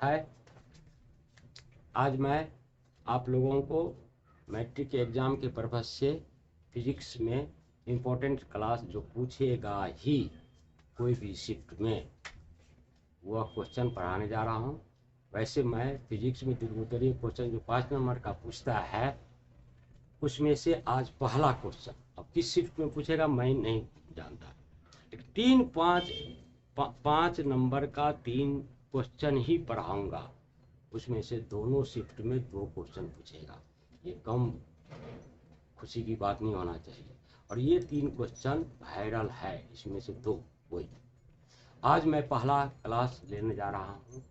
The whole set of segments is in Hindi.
है। आज मैं आप लोगों को मैट्रिक के एग्ज़ाम के पर्पज़ से फिजिक्स में इम्पोर्टेंट क्लास जो पूछेगा ही कोई भी शिफ्ट में वह क्वेश्चन पढ़ाने जा रहा हूँ। वैसे मैं फिजिक्स में त्रिकोणीय क्वेश्चन जो 5 नंबर का पूछता है उसमें से आज पहला क्वेश्चन, अब किस शिफ्ट में पूछेगा मैं नहीं जानता, 5 नंबर का 3 क्वेश्चन ही पढ़ाऊँगा। उसमें से दोनों शिफ्ट में 2 क्वेश्चन पूछेगा, ये कम खुशी की बात नहीं होना चाहिए। और ये 3 क्वेश्चन वायरल है, इसमें से 2 वही। आज मैं पहला क्लास लेने जा रहा हूँ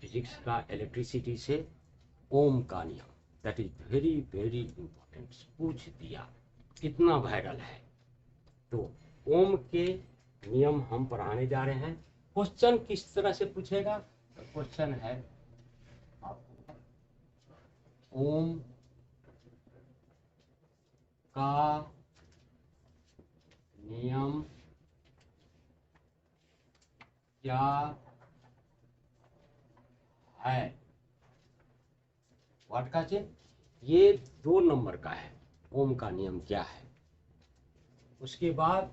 फिजिक्स का इलेक्ट्रिसिटी से ओम का नियम, that is very very important, पूछ दिया, इतना वायरल है। तो ओम के नियम हम पढ़ाने जा रहे हैं। क्वेश्चन किस तरह से पूछेगा? तो क्वेश्चन है ओम का नियम क्या है? व्हाट का चेक, ये 2 नंबर का है, ओम का नियम क्या है। उसके बाद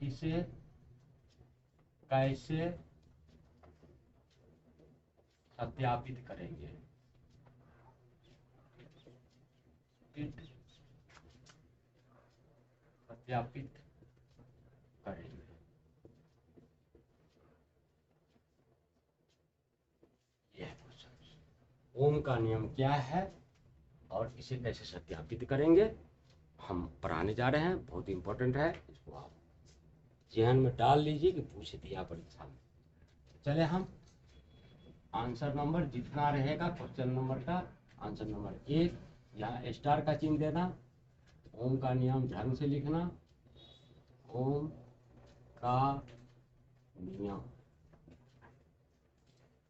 इसे कैसे सत्यापित करेंगे, सत्यापित करेंगे। यह क्वेश्चन ओम का नियम क्या है और इसे कैसे सत्यापित करेंगे हम पढ़ाने जा रहे हैं। बहुत इंपॉर्टेंट है, इसको आप जहन में डाल लीजिए कि पूछ दिया परीक्षा में। चले हम आंसर नंबर जितना रहेगा क्वेश्चन नंबर का, आंसर नंबर 1, यहाँ स्टार का चिन्ह देना, ओम का नियम ध्यान से लिखना, ओम का नियम,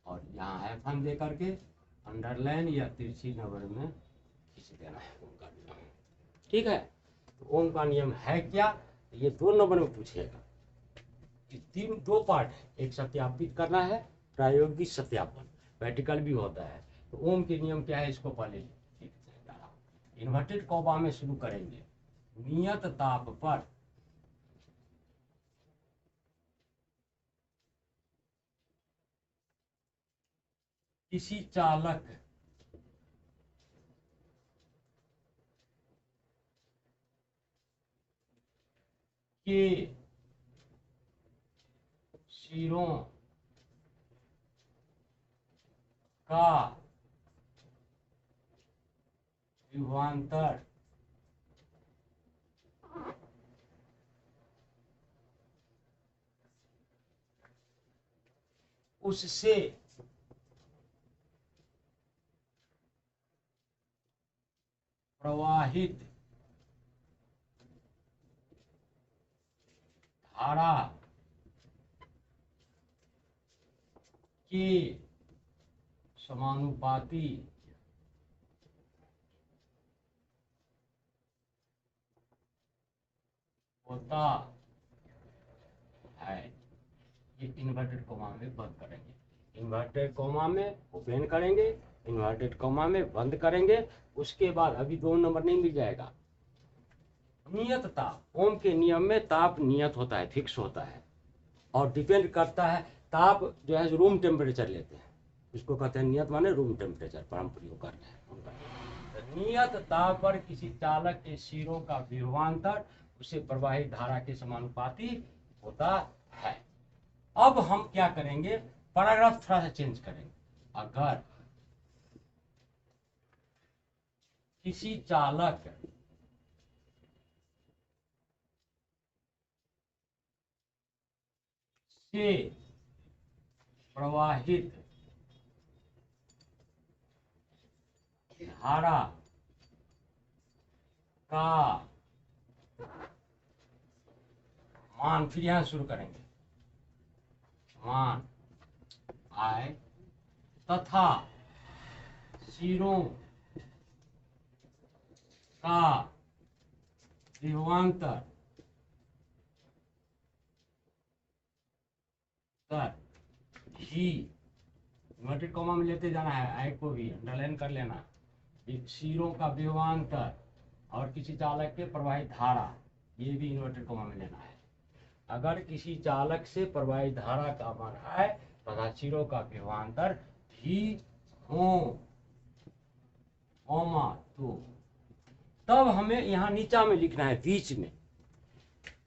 और यहाँ F1 दे करके अंडरलाइन या तिरछी नंबर में खींच देना है ओम का नियम। ठीक है, तो ओम का नियम है क्या, ये 2 नंबर में पूछेगा। 2 पार्ट है, एक सत्यापित करना है, प्रायोगिक सत्यापन, प्रैक्टिकल भी होता है। तो ओम के नियम क्या है इसको पहले इन्वर्टेड कॉमा में शुरू करेंगे। नियत ताप पर किसी चालक के सिरों का विभवांतर उससे प्रवाहित धारा के समानुपाती होता है। ये इन्वर्टेड कॉमा में बंद करेंगे, इन्वर्टेड कॉमा में ओपन करेंगे, इन्वर्टेड कॉमा में बंद करेंगे। उसके बाद अभी 2 नंबर नहीं मिल जाएगा, नियत ताप, ओम के नियम में ताप नियत होता है, फिक्स होता है, और डिपेंड करता है। ताप जो है रूम टेम्परेचर लेते हैं, इसको कहते हैं नियत, माने रूम टेम्परेचर पर हम प्रयोग करते हैं। नियत ताप पर किसी चालक के सिरों का विभवांतर उसे प्रवाहित धारा के समानुपाती होता है। अब हम क्या करेंगे, पैराग्राफ थोड़ा सा चेंज करेंगे। अगर किसी चालक से प्रवाहित धारा का मान, फिर यहां शुरू करेंगे, मान आए तथा सिरों का विभवांतर ही इन्वर्टेड कॉमा में लेते जाना है, आई को भी अंडरलाइन कर लेना। सिरों का विभवांतर और किसी चालक के प्रवाहित धारा, ये भी इन्वर्टेड कॉमा में लेना है। अगर किसी चालक से प्रवाहित धारा का मान आए तथा सिरों का विभवांतर भी हो, कॉमा, तो तब हमें यहाँ नीचा में लिखना है, बीच में।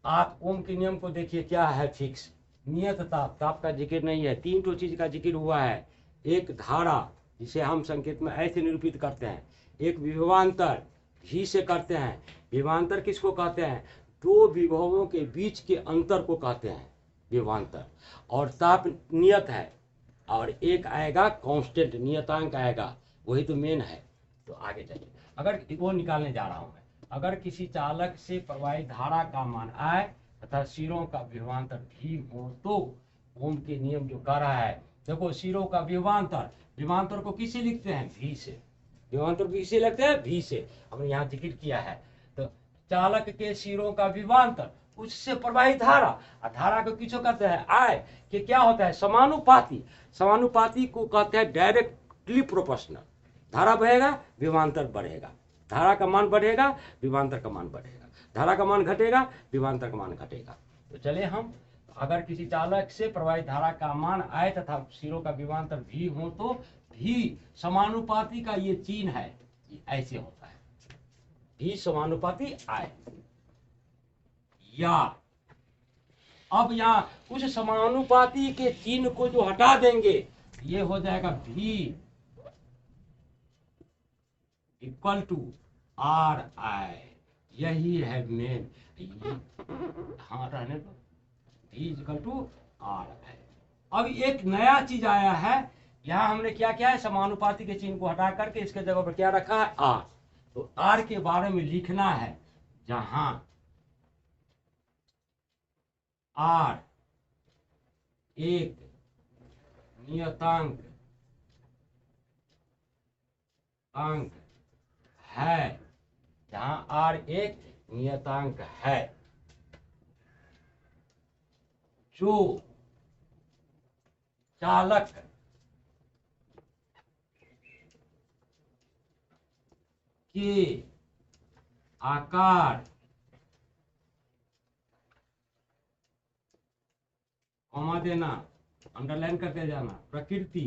आप ओम के नियम को देखिए, क्या है फिक्स, नियत ताप, ताप का जिक्र नहीं है, 3 तो चीज का जिक्र हुआ है। एक धारा, जिसे हम संकेत में ऐसे निरूपित करते हैं, एक विभवांतर भी से करते हैं। विभवांतर किसको कहते हैं? 2 विभवों के बीच के अंतर को कहते हैं विभवांतर। और ताप नियत है, और एक आएगा कांस्टेंट, नियतांक आएगा, वही तो मेन है। तो आगे चलिए, अगर वो निकालने जा रहा हूं मैं। अगर किसी चालक से प्रवाहित धारा का मान आए तथा सिरों का विभवांतर भी हो, तो ओम के नियम जो कह रहा है, देखो सिरों का विभवांतर, विभवांतर को किससे लिखते हैं? भी से। विभवांतर को किससे लिखते हैं? भी से। हमने यहाँ जिक्र किया है। तो चालक के सिरों का विभवांतर, उससे प्रवाहित धारा, और धारा को किसको कहते हैं? आय, कि क्या होता है? समानुपाती। समानुपाती को कहते हैं डायरेक्टली प्रोपोर्शनल। धारा बढ़ेगा, विभवांतर बढ़ेगा, धारा का मान बढ़ेगा, विभवांतर का मान बढ़ेगा, धारा का मान घटेगा, विभवांतर का मान घटेगा। तो चलिए हम, अगर किसी चालक से प्रवाहित धारा का मान आए तथा सिरों का विभवांतर भी हो, तो भी समानुपाती का ये चिन्ह है, ऐसे होता है, भी समानुपाती आए। या अब यहाँ उस समानुपाती के चिन्ह को जो हटा देंगे, ये हो जाएगा भी इक्वल टू आर आई। यही है मेन, हाँ रहने दो, भी इक्वल टू आर आई। अब एक नया चीज आया है, यहाँ हमने क्या किया है? समानुपाती के चिन्ह को हटा करके इसके जगह पर क्या रखा है? आर। तो आर के बारे में लिखना है, जहां आर एक नियतांक अंक है, जहां आर एक नियतांक है, जो चालक के आकार, कॉमा देना, अंडरलाइन करते जाना, प्रकृति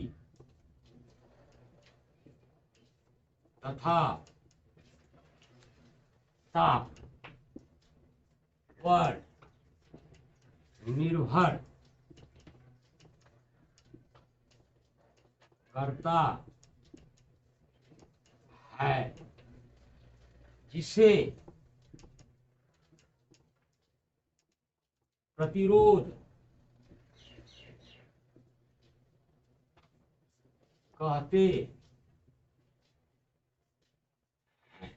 तथा ताप पर निर्भर करता है, जिसे प्रतिरोध कहते हैं।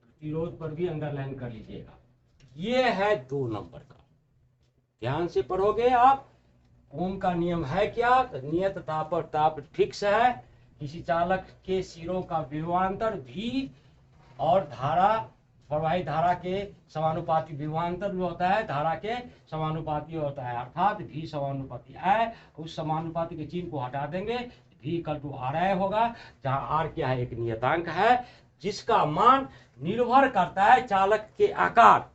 प्रतिरोध पर भी अंडरलाइन कर लीजिएगा। ये है 2 नंबर का, ध्यान से पढ़ोगे आप। ओम का नियम है क्या? नियत ताप और ताप फिक्स है। किसी चालक के सिरों का विभवांतर भी और धारा, प्रवाहित धारा के समानुपाती, विभवांतर भी होता है धारा के समानुपाती होता है, अर्थात भी समानुपाती है। उस समानुपाती के चिन्ह को हटा देंगे, भी इक्वल टू आर आई होगा, जहां आर क्या है? एक नियतांक है, जिसका मान निर्भर करता है चालक के आकार।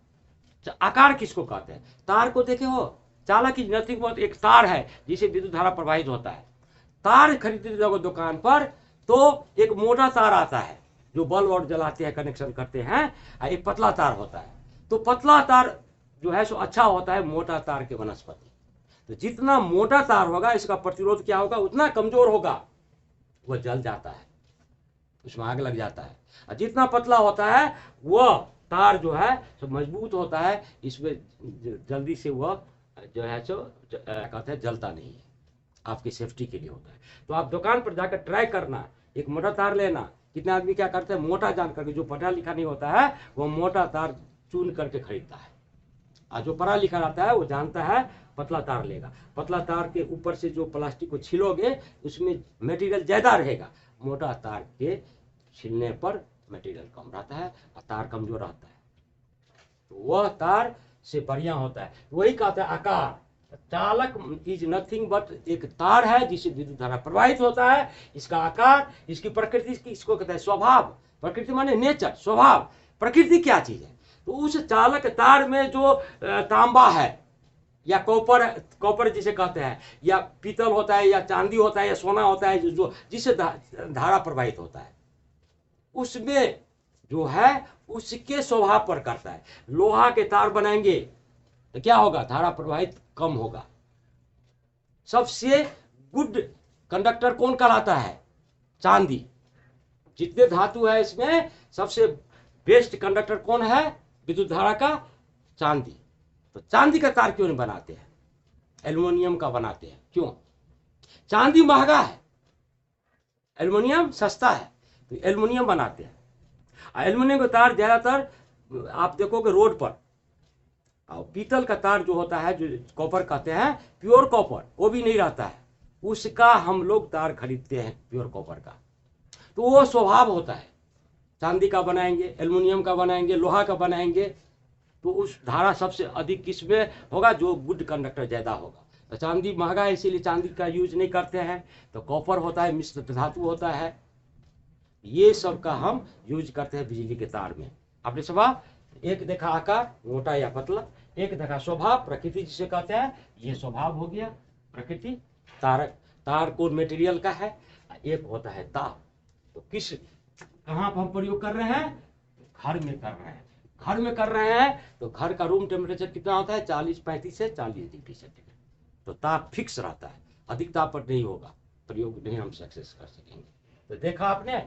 आकार किसको कहते हैं? तार को देखे हो, चालक की नजदीक बहुत एक तार है जिसे विद्युत धारा प्रवाहित होता है। तार खरीदते जाओगे दुकान पर, तो एक मोटा तार आता है जो बल्ब और जलाते हैं, कनेक्शन करते हैं, एक पतला तार होता है। तो पतला तार जो है सो अच्छा होता है मोटा तार के वनस्पति। तो जितना मोटा तार होगा, इसका प्रतिरोध क्या होगा? उतना कमजोर होगा, वह जल जाता है, उसमें आग लग जाता है। और जितना पतला होता है वह तार जो है सो मजबूत होता है, इसमें जल्दी से वह जो है सो कहते हैं जलता नहीं है, आपकी सेफ्टी के लिए होता है। तो आप दुकान पर जाकर ट्राई करना, एक मोटा तार लेना। कितने आदमी क्या करते हैं? मोटा जान करके, जो पढ़ा लिखा नहीं होता है वो मोटा तार चुन करके खरीदता है, और जो पढ़ा लिखा रहता है वो जानता है पतला तार लेगा। पतला तार के ऊपर से जो प्लास्टिक को छिलोगे उसमें मटेरियल ज्यादा रहेगा, मोटा तार के छिलने पर मटेरियल कम रहता है और तार कमजोर रहता है, तो वह तार से बढ़िया होता है। वही कहता है आकार, चालक इज नथिंग बट एक तार है जिससे विद्युत धारा प्रवाहित होता है। इसका आकार, इसकी प्रकृति, इसको कहते हैं स्वभाव। प्रकृति माने नेचर, स्वभाव। प्रकृति क्या चीज है? तो उस चालक तार में जो तांबा है या कॉपर जिसे कहते हैं, या पीतल होता है, या चांदी होता है, या सोना होता है, जो जिससे धारा प्रवाहित होता है, उसमें जो है उसके स्वभाव पर करता है। लोहा के तार बनाएंगे तो क्या होगा? धारा प्रवाहित कम होगा। सबसे गुड कंडक्टर कौन कहलाता है? चांदी। जितने धातु है इसमें सबसे बेस्ट कंडक्टर कौन है विद्युत धारा का? चांदी। तो चांदी का तार क्यों नहीं बनाते हैं? एल्युमिनियम का बनाते हैं। क्यों? चांदी महंगा है, एल्युमिनियम सस्ता है, तो एल्युमिनियम बनाते हैं। एल्युमिनियम का तार ज्यादातर आप देखोगे रोड पर। और पीतल का तार जो होता है, जो कॉपर कहते हैं, प्योर कॉपर, वो भी नहीं रहता है, उसका हम लोग तार खरीदते हैं प्योर कॉपर का। तो वो स्वभाव होता है। चांदी का बनाएंगे, एल्युमिनियम का बनाएंगे, लोहा का बनाएंगे, तो उस धारा सबसे अधिक किसमें होगा? जो गुड कंडक्टर ज्यादा होगा। तो चांदी महंगा है इसीलिए चांदी का यूज नहीं करते हैं। तो कॉपर होता है, मिश्र धातु होता है, ये सब का हम यूज करते हैं बिजली के तार में। आपने स्वभाव एक देखा आकार, मोटा या पतला, एक देखा स्वभाव, प्रकृति जिसे कहते हैं, ये स्वभाव हो गया प्रकृति। तार को मेटेरियल का है। एक होता है ताप। तो किस कहाँ पर हम प्रयोग कर रहे हैं? घर में कर रहे हैं। घर में कर रहे हैं तो घर का रूम टेम्परेचर कितना होता है? 35 से 40 डिग्री सेंटीग्रेड। तो ताप फिक्स रहता है, अधिक ताप पर नहीं होगा, प्रयोग नहीं हम सक्सेस कर सकेंगे। तो देखा आपने,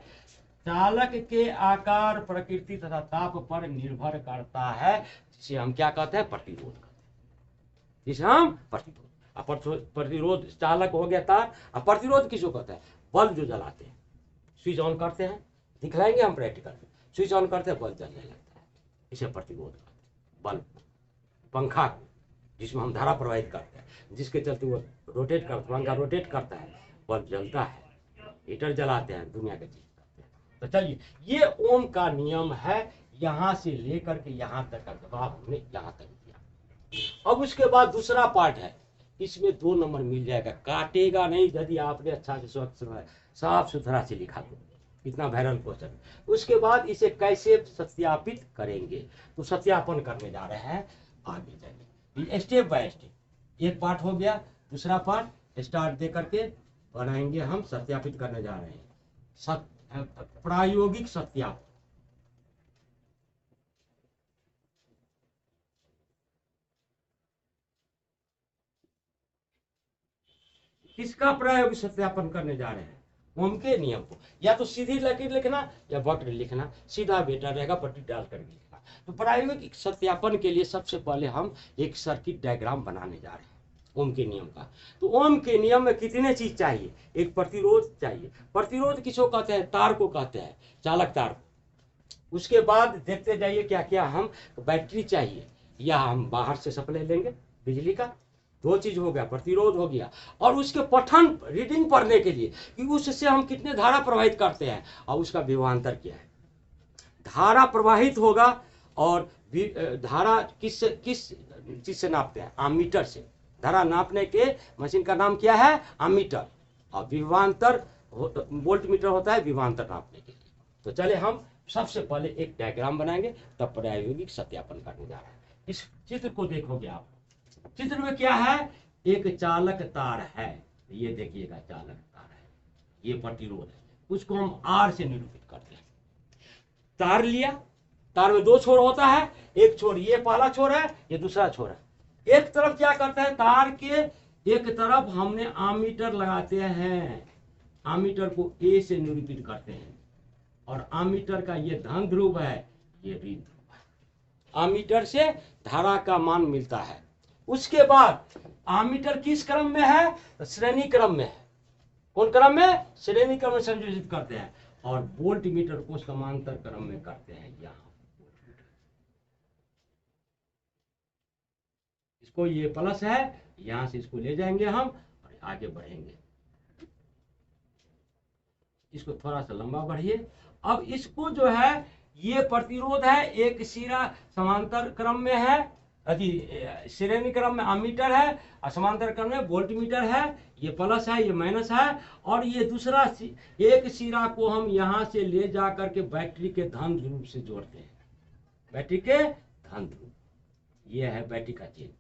चालक के आकार, प्रकृति तथा ताप पर निर्भर करता है, जिसे हम क्या कहते हैं? प्रतिरोध कहते हैं। जिसे हम प्रतिरोध, चालक हो गया तार। अब प्रतिरोध किसको कहते हैं? बल्ब जो जलाते हैं, स्विच ऑन करते हैं, दिखलाएंगे हम प्रैक्टिकल में। स्विच ऑन करते हैं, बल्ब जलने लगता है, इसे प्रतिरोध कहते हैं। बल्ब, पंखा जिसमें हम धारा प्रवाहित करते हैं, जिसके चलते वो रोटेट करता, पंखा रोटेट करता है, बल्ब जलता है। हीटर जलाते हैं, दुनिया की चीज करते हैं। तो चलिए, ये ओम का नियम है। यहां से लेकर के यहां तक का जवाब हमने यहां तक दिया। अब उसके बाद दूसरा पार्ट है, इसमें 2 नंबर मिल जाएगा, काटेगा नहीं यदि आपने अच्छा से स्वच्छ साफ सुथरा से लिखा तो। इतना वायरल क्वेश्चन। उसके बाद इसे कैसे सत्यापित करेंगे, तो सत्यापन करने जा रहे हैं आगे जाएंगे स्टेप बाय स्टेप। एक पार्ट हो गया, दूसरा पार्ट स्टार्ट दे करके बनाएंगे हम, सत्यापित करने जा रहे हैं। प्रायोगिक सत्यापन। किसका प्रायोगिक सत्यापन करने जा रहे हैं? ओम के नियम को। या तो सीधी लकीर लिखना या बट लिखना, सीधा बेटा रहेगा, पट्टी डाल करके लिखना। तो प्रायोगिक सत्यापन के लिए सबसे पहले हम एक सर्किट डायग्राम बनाने जा रहे हैं ओम के नियम का। तो ओम के नियम में कितने चीज चाहिए? एक प्रतिरोध चाहिए। प्रतिरोध किसको कहते हैं? तार को कहते हैं, चालक तार को। उसके बाद देखते जाइए क्या क्या हम, बैटरी चाहिए, या हम बाहर से सप्लाई लेंगे बिजली का। 2 चीज हो गया, प्रतिरोध हो गया। और उसके पठन, रीडिंग पढ़ने के लिए कि उससे हम कितने धारा प्रवाहित करते हैं और उसका विभवांतर क्या है। धारा प्रवाहित होगा, और धारा किस चीज से नापते हैं? आमीटर से। धारा नापने के मशीन का नाम क्या है? आमीटर। और विभवांतर वोल्ट मीटर होता है विभवांतर नापने के लिए। तो चले हम सबसे पहले एक डायग्राम बनाएंगे, तब प्रायोगिक सत्यापन करने जा रहे हैं। इस चित्र को देखोगे आप, चित्र में क्या है? एक चालक तार है, ये देखिएगा चालक तार है, ये प्रतिरोध है, उसको हम आर से निरूपित करते हैं। तार लिया, तार में 2 छोर होता है, एक छोर ये पहला छोर है, ये दूसरा छोर है। एक तरफ क्या करता है? तार के एक तरफ हमने आमीटर लगाते हैं, आमीटर को ए से निरूपित करते हैं, और आमीटर का ये धन ध्रुव है, ये ऋण ध्रुव है। आमीटर से धारा का मान मिलता है। उसके बाद आमीटर किस क्रम में है? श्रेणी क्रम में है। कौन क्रम में? श्रेणी क्रम में संयोजित करते हैं। और वोल्ट मीटर को समांतर क्रम में करते हैं। यहाँ इसको, ये प्लस है, यहां से इसको ले जाएंगे हम और आगे बढ़ेंगे। इसको थोड़ा सा लंबा बढ़िए। अब इसको जो है, ये प्रतिरोध है, एक सिरा समांतर क्रम में है, श्रेणी क्रम में अमीटर है और समांतर क्रम में वोल्ट मीटर है। ये प्लस है, ये माइनस है। और ये दूसरा एक सिरा को हम यहां से ले जा करके बैटरी के धन ध्रुव से जोड़ते हैं, बैटरी के धन ध्रुव। ये है बैटरी का चिन्ह।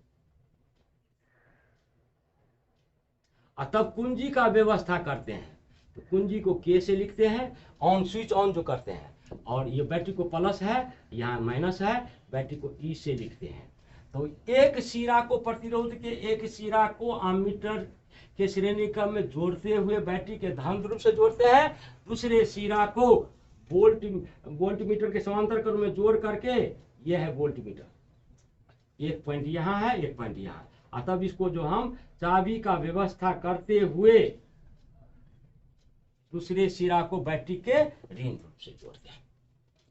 और तब कुंजी का व्यवस्था करते हैं, तो कुंजी को के से लिखते हैं, ऑन स्विच ऑन जो करते हैं। और ये बैटरी को प्लस है, यहाँ माइनस है, बैटरी को ई से लिखते हैं। तो एक सिरा को प्रतिरोध के एक सिरा को अमीटर के श्रेणी क्रम में जोड़ते हुए बैटरी के धन ध्रुव से जोड़ते हैं, दूसरे सिरा को वोल्ट मीटर के समांतर क्रम में जोड़ करके, यह है वोल्ट मीटर, एक पॉइंट यहाँ है, एक पॉइंट यहाँ। तब इसको जो हम चाबी का व्यवस्था करते हुए दूसरे सिरा को बैटरी के ऋण ध्रुव से जोड़ते हैं।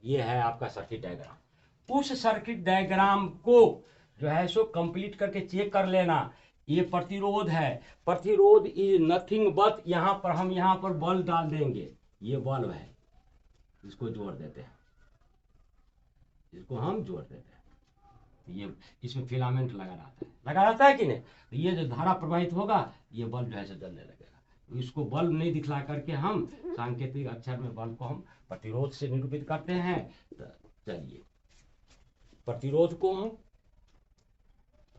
ये है आपका सर्किट डायग्राम। उस सर्किट डायग्राम को जो है सो कंप्लीट करके चेक कर लेना। ये प्रतिरोध है, प्रतिरोध इज नथिंग बट, यहाँ पर हम यहाँ पर बल्ब डाल देंगे, ये बल्ब है, इसको जोड़ देते हैं, इसको हम जोड़ देते हैं। ये इसमें फिलामेंट लगा रहता है कि नहीं। तो ये जो धारा प्रवाहित होगा, ये बल्ब जो है जलने लगेगा। इसको बल्ब नहीं दिखला करके हम सांकेतिक अक्षर में बल्ब को हम प्रतिरोध से निरूपित करते हैं। तो चलिए, प्रतिरोध को हम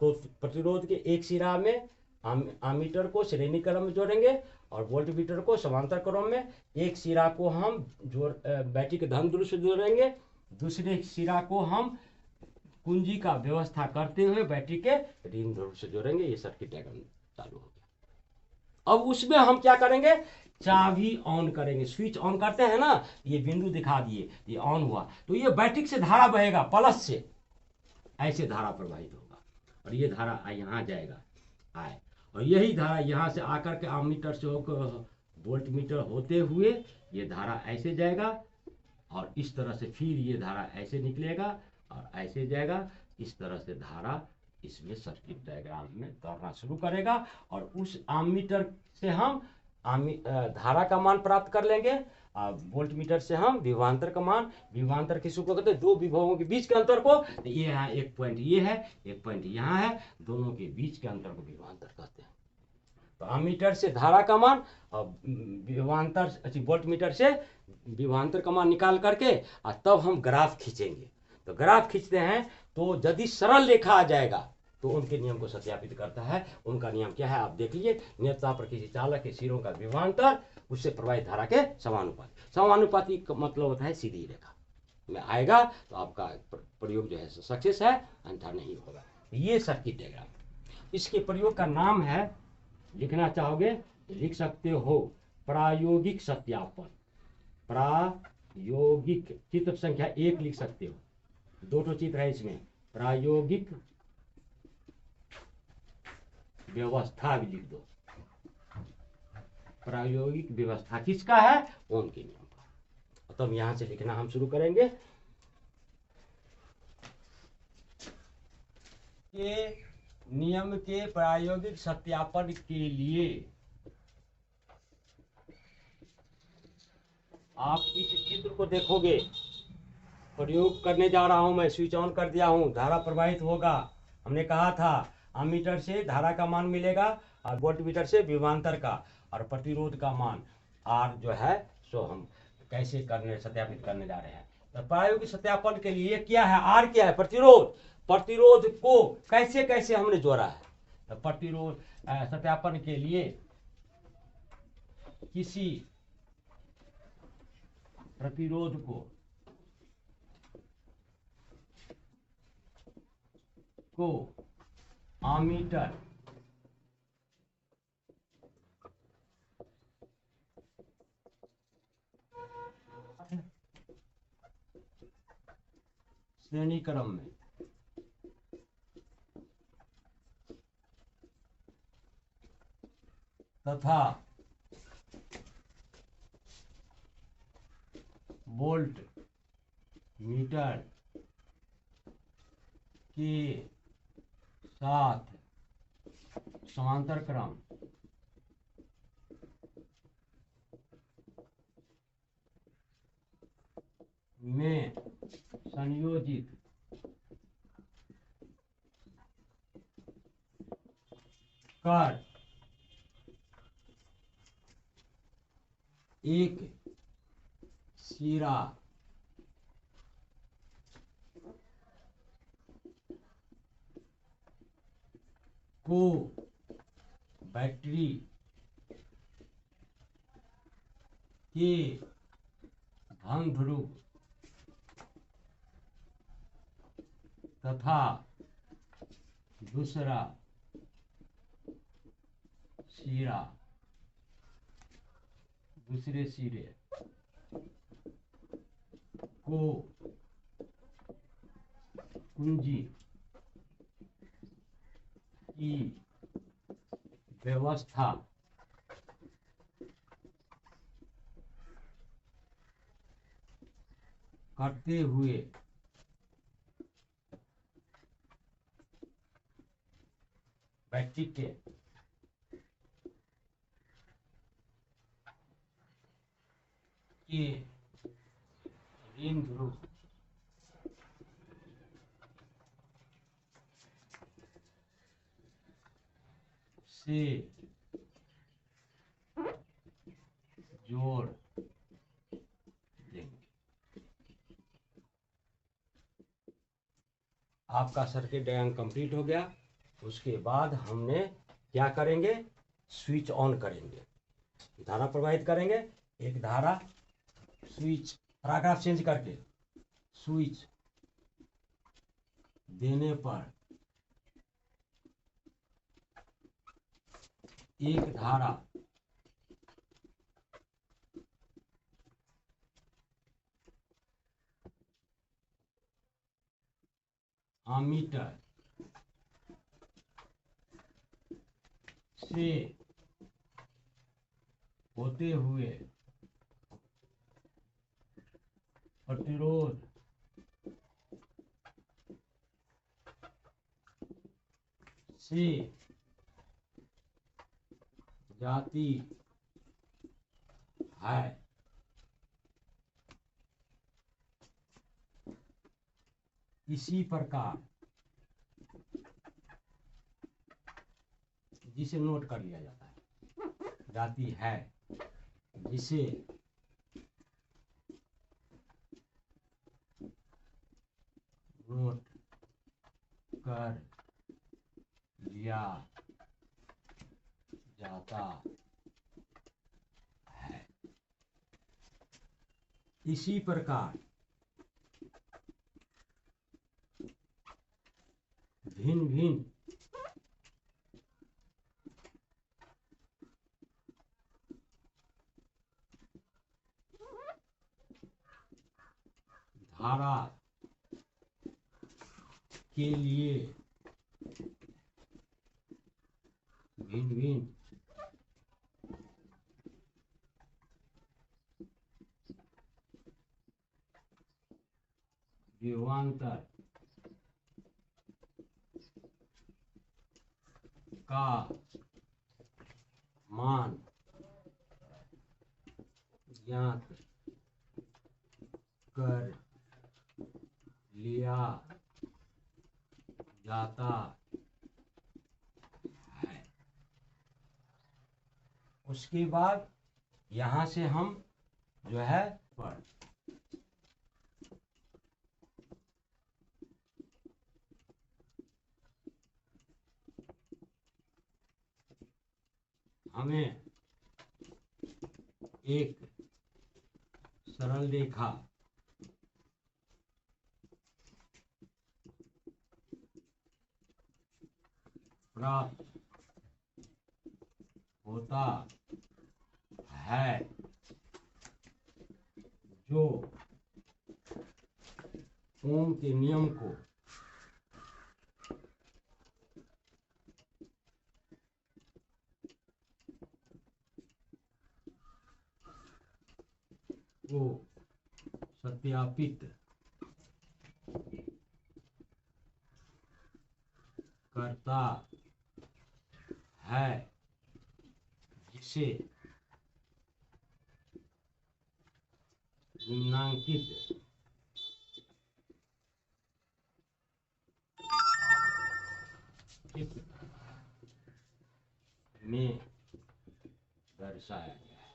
तो प्रतिरोध के एक सिरा में अमीटर को श्रेणी क्रम में जोड़ेंगे और वोल्ट मीटर को समांतर क्रम में। एक सिरा को हम बैटरी के धन ध्रुव से जोड़ेंगे, दूसरे सिरा को हम कुंजी का व्यवस्था करते हुए बैटरी के ऋण ध्रुव से जोड़ेंगे। ये सर्किट डायग्राम चालू हो गया। अब उसमें हम क्या करेंगे, चाबी ऑन करेंगे, स्विच ऑन करते हैं ना, ये बिंदु दिखा दिए, ये ऑन हुआ तो ये बैटरी से धारा बहेगा, प्लस से ऐसे धारा प्रवाहित होगा और ये धारा यहाँ जाएगा आए, और यही धारा यहाँ से आकर के अमीटर से होकर वोल्ट मीटर होते हुए ये धारा ऐसे जाएगा और इस तरह से फिर ये धारा ऐसे निकलेगा और ऐसे जाएगा। इस तरह से धारा इसमें सर्किट डायग्राम में दौड़ना शुरू करेगा और उस अमीटर से हम धारा का मान प्राप्त कर लेंगे। वोल्ट मीटर से हम विभवांतर का मान, विभवांतर किसी को कहते हैं, दो विभवों के बीच के अंतर को। तो ये है एक पॉइंट, ये है एक पॉइंट यहाँ है, दोनों के बीच के अंतर को विभवांतर कहते हैं। तो अमीटर से धारा का मान और विभवांतर वोल्ट मीटर से विभवांतर का मान निकाल करके और तब हम ग्राफ खींचेंगे। तो ग्राफ खींचते हैं तो यदि सरल रेखा आ जाएगा तो उनके नियम को सत्यापित करता है। उनका नियम क्या है आप देख लीजिए, नियतता पर किसी चालक के सिरों का विभवांतर उससे प्रवाहित धारा के समानुपाती। समानुपाती का मतलब होता है सीधी रेखा में आएगा तो आपका प्रयोग जो है सक्सेस है, अन्यथा नहीं होगा। ये सर्किट डायग्राम, इसके प्रयोग का नाम है, लिखना चाहोगे लिख सकते हो, प्रायोगिक सत्यापन। प्रायोगिक, चित्र संख्या 1 लिख सकते हो, दो चित्र है इसमें, प्रायोगिक व्यवस्था भी लिख दो। प्रायोगिक व्यवस्था किसका है, ओम के नियम का। तो हम यहां से लिखना हम शुरू करेंगे। के नियम के प्रायोगिक सत्यापन के लिए आप इस चित्र को देखोगे, प्रयोग करने जा रहा हूं मैं, स्विच ऑन कर दिया हूं, धारा प्रवाहित होगा। हमने कहा था अमीटर से धारा का मान मिलेगा और वोल्ट मीटर से विभवांतर का, और प्रतिरोध का मान आर जो है सो हम कैसे करने सत्यापित करने जा रहे हैं। तो प्रायोगिक सत्यापन के लिए क्या है, आर क्या है, प्रतिरोध। प्रतिरोध को कैसे कैसे हमने जोड़ा है। तो प्रतिरोध सत्यापन के लिए किसी प्रतिरोध को अमीटर श्रेणी क्रम में तथा वोल्ट मीटर के साथ समांतर क्रम में संयोजित कर एक सिरा को बैटरी के धन ध्रुव तथा दूसरा सिरा दूसरे सिरे को कुंजी की व्यवस्था करते हुए बैटरी के ऋण ध्रुव से जोड़ देंगे। आपका सर्किट डायग्राम कंप्लीट हो गया। उसके बाद हमने क्या करेंगे, स्विच ऑन करेंगे, धारा प्रवाहित करेंगे। एक धारा स्विच पैराग्राफ चेंज करके स्विच देने पर एक धारा एमीटर से होते हुए प्रतिरोध से जाती है। इसी प्रकार जिसे नोट कर लिया जाता है, जाती है, जिसे नोट कर लिया जाता है। इसी प्रकार भिन्न भिन्न धारा के लिए भिन्न भिन्न विभवांतर का मान ज्ञात कर लिया जाता है। उसके बाद यहां से हम जो है पर हमें एक सरल रेखा प्राप्त होता है जो ओम के नियम को सत्यापित करता है, जिसे निम्नांकित में दर्शाया गया है।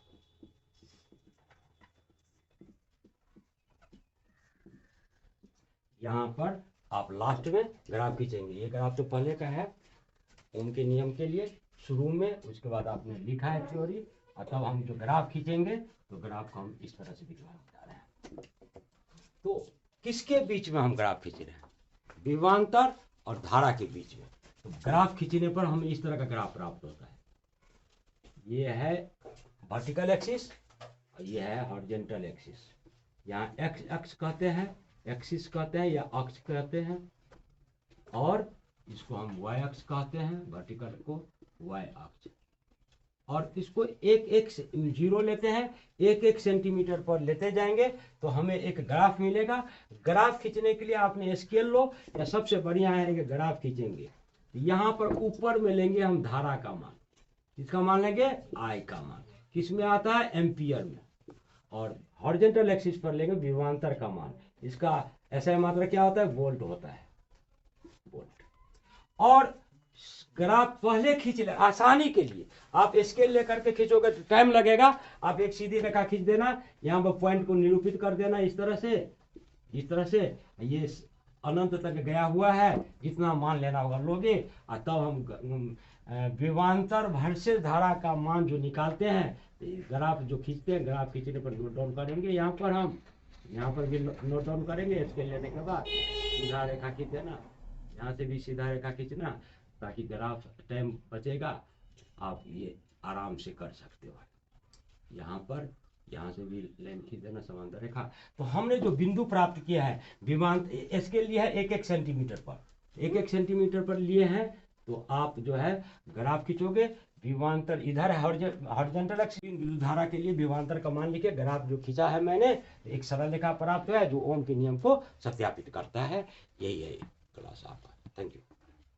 यहाँ पर आप लास्ट में ग्राफ खींचेंगे। ये ग्राफ तो पहले का है ओम के नियम के लिए शुरू में, उसके बाद आपने लिखा है थ्योरी, और तब हम जो ग्राफ खींचेंगे तो ग्राफ को हम इस तरह से दिखलाने जा रहे हैं। तो किसके बीच में हम ग्राफ खींच रहे हैं? विभवांतर और धारा के बीच में। तो ग्राफ खींचने पर हमें इस तरह का ग्राफ प्राप्त होता है। ये है वर्टिकल एक्सिस और ये है हॉरिजॉन्टल एक्सिस। यहाँ एक्स अक्ष कहते हैं, एक्सिस कहते हैं या अक्ष कहते हैं, और इसको हम वाई अक्ष कहते हैं, वर्टिकल को वाई अक्ष। और इसको एक एक जीरो लेते हैं, एक एक सेंटीमीटर पर लेते जाएंगे तो हमें एक ग्राफ मिलेगा। ग्राफ खींचने के लिए आपने स्केल लो, या सबसे बढ़िया है कि ग्राफ खींचेंगे यहाँ पर ऊपर में लेंगे हम धारा का मान। इसका मान लेंगे आई का मान, किस में आता है? एम्पियर में। और हॉरिजॉन्टल एक्सिस पर लेंगे विभवांतर का मान। इसका ऐसा मात्रा क्या होता है? वोल्ट होता है, वोल्ट। और ग्राफ पहले खींच ले, आसानी के लिए आप स्केल लेकर के खींचोगे तो टाइम लगेगा। आप एक सीधी रेखा खींच देना, यहाँ पर पॉइंट को निरूपित कर देना इस तरह से, इस तरह से। ये अनंत तक गया हुआ है, जितना मान लेना होगा लोगे, और तब हम विभवांतर वर्सेस धारा का मान जो निकालते हैं, ग्राफ जो खींचते हैं, ग्राफ खींचने पर नोट डाउन करेंगे। यहाँ पर हम यहाँ पर भी नोट डाउन करेंगे। स्केल लेने के बाद सीधा रेखा खींच देना, यहाँ से भी सीधा रेखा खींचना, ताकि ग्राफ टाइम बचेगा, आप ये आराम से कर सकते हो। यहाँ पर यहाँ से भी लाइन खींच देना, समांतर रेखा। तो हमने जो बिंदु प्राप्त किया है विभवांतर, इसके लिए है एक एक सेंटीमीटर पर, एक एक सेंटीमीटर पर लिए हैं। तो आप जो है ग्राफ खींचोगे, विभवांतर इधर है हॉरिजॉन्टल एक्सिस, बिंदु धारा के लिए विभवांतर का मान लिखे, ग्राफ जो खींचा है मैंने, एक सरल रेखा प्राप्त है जो ओम के नियम को सत्यापित करता है। यही है क्लास आपका। Thank you.